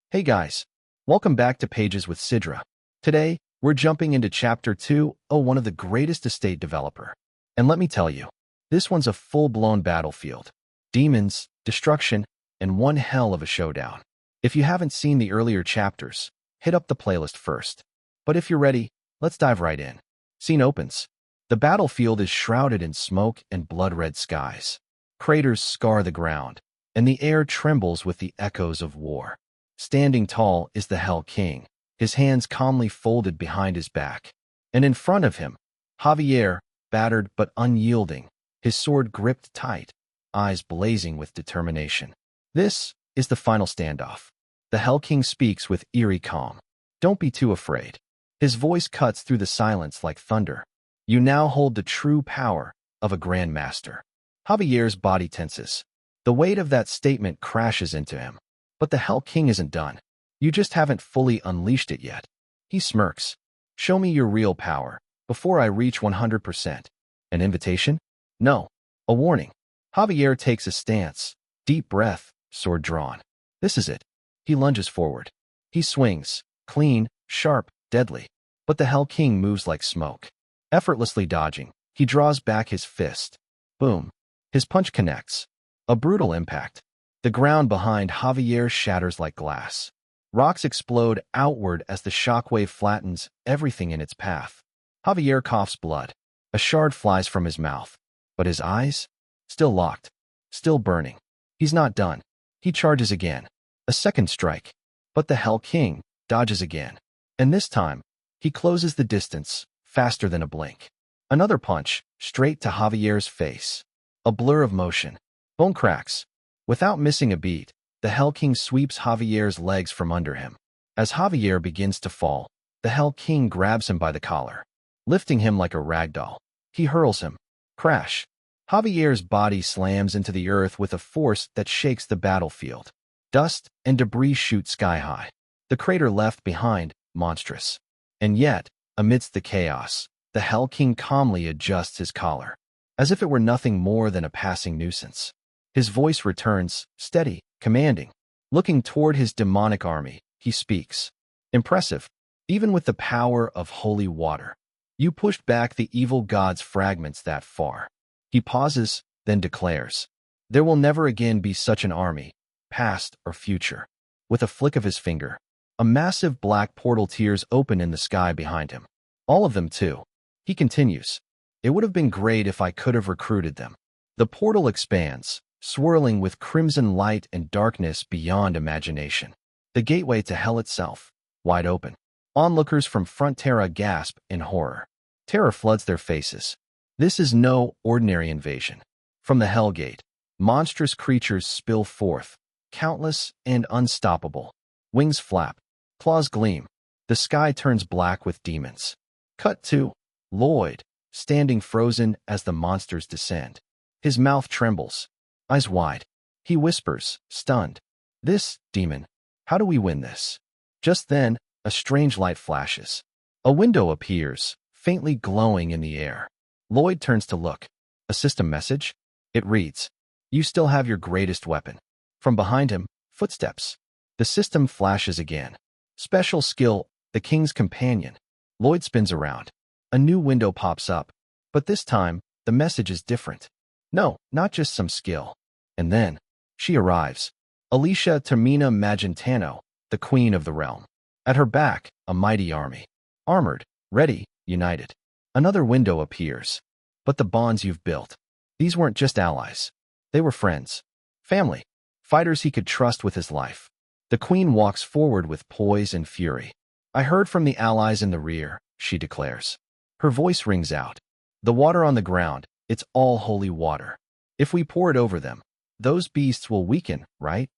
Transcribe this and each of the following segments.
Hey guys, welcome back to Pages with Sidra. Today, we're jumping into Chapter 201 of the greatest estate developer. And let me tell you, this one's a full-blown battlefield. Demons, destruction, and one hell of a showdown. If you haven't seen the earlier chapters, hit up the playlist first. But if you're ready, let's dive right in. Scene opens. The battlefield is shrouded in smoke and blood-red skies. Craters scar the ground, and the air trembles with the echoes of war. Standing tall is the Hell King, his hands calmly folded behind his back. And in front of him, Javier, battered but unyielding, his sword gripped tight, eyes blazing with determination. This is the final standoff. The Hell King speaks with eerie calm. Don't be too afraid. His voice cuts through the silence like thunder. You now hold the true power of a Grand Master. Javier's body tenses. The weight of that statement crashes into him. But the Hell King isn't done. You just haven't fully unleashed it yet. He smirks. Show me your real power, before I reach 100%. An invitation? No. A warning. Javier takes a stance. Deep breath, sword drawn. This is it. He lunges forward. He swings. Clean, sharp, deadly. But the Hell King moves like smoke. Effortlessly dodging, he draws back his fist. Boom. His punch connects. A brutal impact. The ground behind Javier shatters like glass. Rocks explode outward as the shockwave flattens everything in its path. Javier coughs blood. A shard flies from his mouth. But his eyes? Still locked. Still burning. He's not done. He charges again. A second strike. But the Hell King dodges again. And this time, he closes the distance, faster than a blink. Another punch, straight to Javier's face. A blur of motion. Bone cracks. Without missing a beat, the Hell King sweeps Javier's legs from under him. As Javier begins to fall, the Hell King grabs him by the collar. Lifting him like a rag doll, he hurls him. Crash. Javier's body slams into the earth with a force that shakes the battlefield. Dust and debris shoot sky high. The crater left behind, monstrous. And yet, amidst the chaos, the Hell King calmly adjusts his collar, as if it were nothing more than a passing nuisance. His voice returns, steady, commanding. Looking toward his demonic army, he speaks. Impressive, even with the power of holy water. You pushed back the evil god's fragments that far. He pauses, then declares. There will never again be such an army, past or future. With a flick of his finger, a massive black portal tears open in the sky behind him. All of them, too. He continues. It would have been great if I could have recruited them. The portal expands, swirling with crimson light and darkness beyond imagination. The gateway to hell itself, wide open. Onlookers from Frontera gasp in horror. Terror floods their faces. This is no ordinary invasion. From the Hell Gate, monstrous creatures spill forth, countless and unstoppable. Wings flap, claws gleam. The sky turns black with demons. Cut to Lloyd, standing frozen as the monsters descend. His mouth trembles. Eyes wide. He whispers, stunned. This, demon. How do we win this? Just then, a strange light flashes. A window appears, faintly glowing in the air. Lloyd turns to look. A system message? It reads, You still have your greatest weapon. From behind him, footsteps. The system flashes again. Special skill, the King's Companion. Lloyd spins around. A new window pops up. But this time, the message is different. No, not just some skill. And then, she arrives. Alicia Termina Magentano, the queen of the realm. At her back, a mighty army. Armored, ready, united. Another window appears. But the bonds you've built. These weren't just allies. They were friends. Family. Fighters he could trust with his life. The queen walks forward with poise and fury. I heard from the allies in the rear, she declares. Her voice rings out. The water on the ground, it's all holy water. If we pour it over them, those beasts will weaken, right?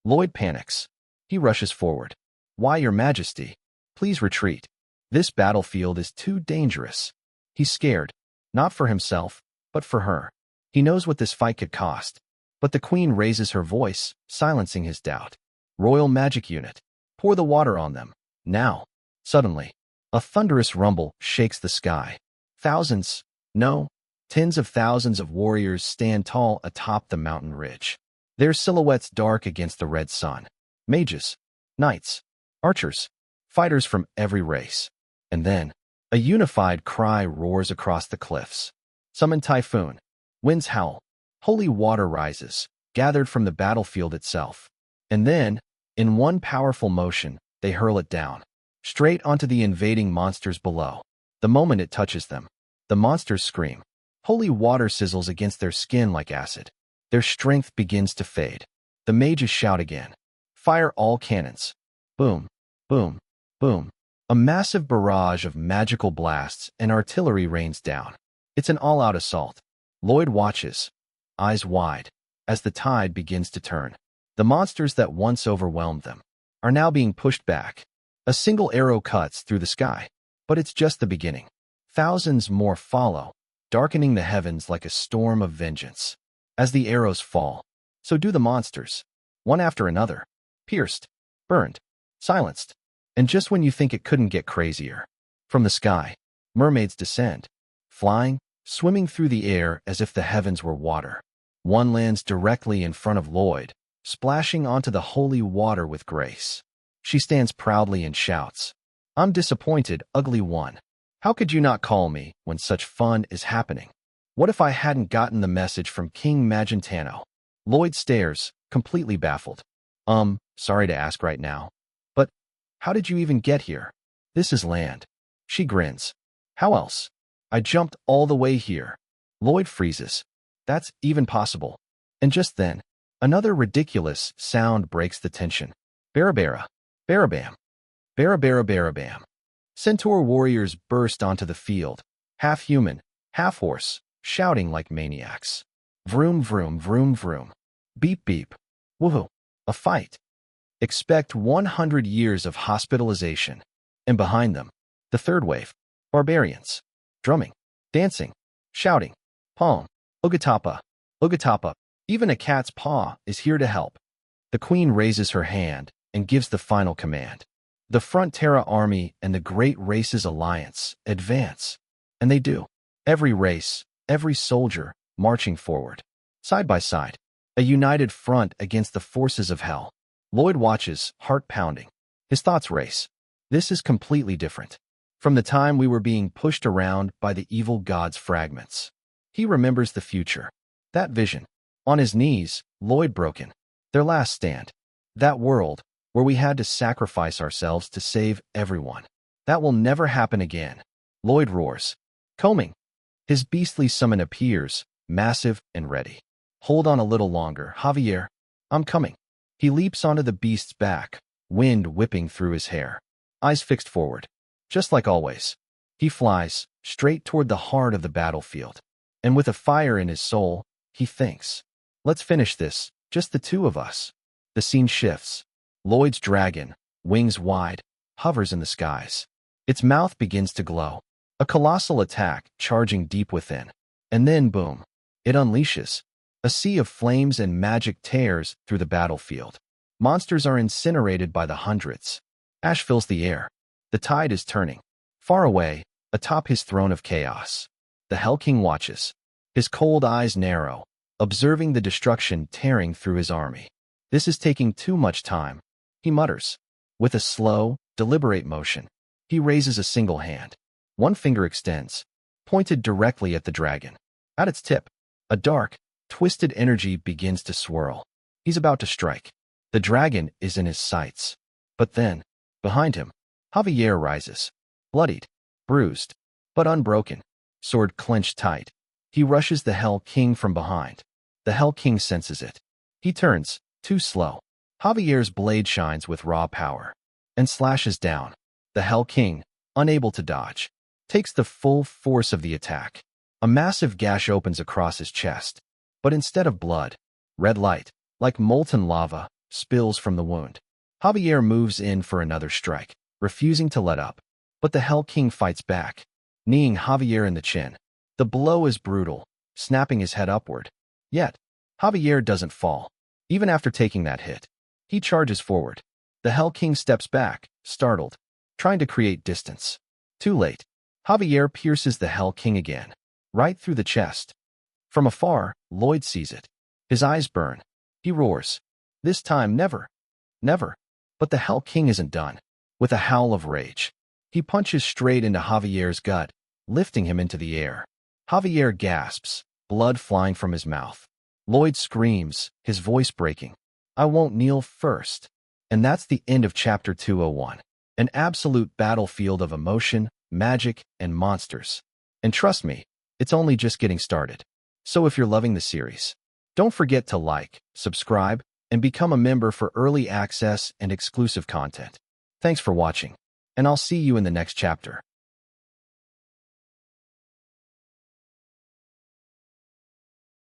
Lloyd panics. He rushes forward. Why, Your Majesty? Please retreat. This battlefield is too dangerous. He's scared, not for himself, but for her. He knows what this fight could cost. But the queen raises her voice, silencing his doubt. Royal Magic Unit. Pour the water on them. Now. Suddenly, a thunderous rumble shakes the sky. Thousands, no, tens of thousands of warriors stand tall atop the mountain ridge. Their silhouettes dark against the red sun. Mages. knights, archers, fighters from every race. And then, a unified cry roars across the cliffs. Summon typhoon. Winds howl. Holy water rises, gathered from the battlefield itself. And then, in one powerful motion, they hurl it down, straight onto the invading monsters below. The moment it touches them, the monsters scream. Holy water sizzles against their skin like acid. Their strength begins to fade. The mages shout again. Fire all cannons. Boom, boom, boom. A massive barrage of magical blasts and artillery rains down. It's an all-out assault. Lloyd watches, eyes wide, as the tide begins to turn. The monsters that once overwhelmed them are now being pushed back. A single arrow cuts through the sky, but it's just the beginning. Thousands more follow, darkening the heavens like a storm of vengeance. As the arrows fall, so do the monsters, one after another, pierced, burned, silenced. And just when you think it couldn't get crazier, from the sky, mermaids descend, flying, swimming through the air as if the heavens were water. One lands directly in front of Lloyd, splashing onto the holy water with grace. She stands proudly and shouts, "I'm disappointed, ugly one. How could you not call me when such fun is happening? What if I hadn't gotten the message from King Magentano?" Lloyd stares, completely baffled. Sorry to ask right now, but how did you even get here? This is land. She grins. How else? I jumped all the way here. Lloyd freezes. That's even possible. And just then, another ridiculous sound breaks the tension. Barabara, barabam, barabara barabam. Centaur warriors burst onto the field, half human, half horse, shouting like maniacs. Vroom, vroom, vroom, vroom. Beep, beep. Woohoo. A fight. Expect 100 years of hospitalization. And behind them, the third wave. Barbarians. Drumming, dancing, shouting. Palm. Ugatapa. Ugatapa. Even a cat's paw is here to help. The queen raises her hand and gives the final command. The Frontera army and the Great Races Alliance advance. And they do. Every race, every soldier, marching forward. Side by side. A united front against the forces of hell. Lloyd watches, heart pounding. His thoughts race. This is completely different from the time we were being pushed around by the evil god's fragments. He remembers the future. That vision. On his knees, Lloyd broken. Their last stand. That world where we had to sacrifice ourselves to save everyone. That will never happen again. Lloyd roars. Combing. His beastly summon appears, massive and ready. Hold on a little longer, Javier. I'm coming. He leaps onto the beast's back, wind whipping through his hair. Eyes fixed forward. Just like always. He flies, straight toward the heart of the battlefield. And with a fire in his soul, he thinks, let's finish this, just the two of us. The scene shifts. Lloyd's dragon, wings wide, hovers in the skies. Its mouth begins to glow. A colossal attack charging deep within. And then, boom, it unleashes. A sea of flames and magic tears through the battlefield. Monsters are incinerated by the hundreds. Ash fills the air. The tide is turning. Far away, atop his throne of chaos. The Hell King watches. His cold eyes narrow, observing the destruction tearing through his army. This is taking too much time, he mutters. With a slow, deliberate motion, he raises a single hand. One finger extends, pointed directly at the dragon. At its tip, a dark, twisted energy begins to swirl. He's about to strike. The dragon is in his sights. But then, behind him, Javier rises. Bloodied, bruised, but unbroken. Sword clenched tight. He rushes the Hell King from behind. The Hell King senses it. He turns, too slow. Javier's blade shines with raw power and slashes down. The Hell King, unable to dodge, takes the full force of the attack. A massive gash opens across his chest. But instead of blood, red light, like molten lava, spills from the wound. Javier moves in for another strike, refusing to let up. But the Hell King fights back, kneeing Javier in the chin. The blow is brutal, snapping his head upward. Yet, Javier doesn't fall. Even after taking that hit, he charges forward. The Hell King steps back, startled, trying to create distance. Too late. Javier pierces the Hell King again, right through the chest. From afar, Lloyd sees it. His eyes burn. He roars. This time, never. Never. But the Hell King isn't done. With a howl of rage, he punches straight into Javier's gut, lifting him into the air. Javier gasps, blood flying from his mouth. Lloyd screams, his voice breaking, "I won't kneel first." And that's the end of Chapter 201. An absolute battlefield of emotion, magic, and monsters. And trust me, it's only just getting started. So if you're loving the series, don't forget to like, subscribe, and become a member for early access and exclusive content. Thanks for watching, and I'll see you in the next chapter.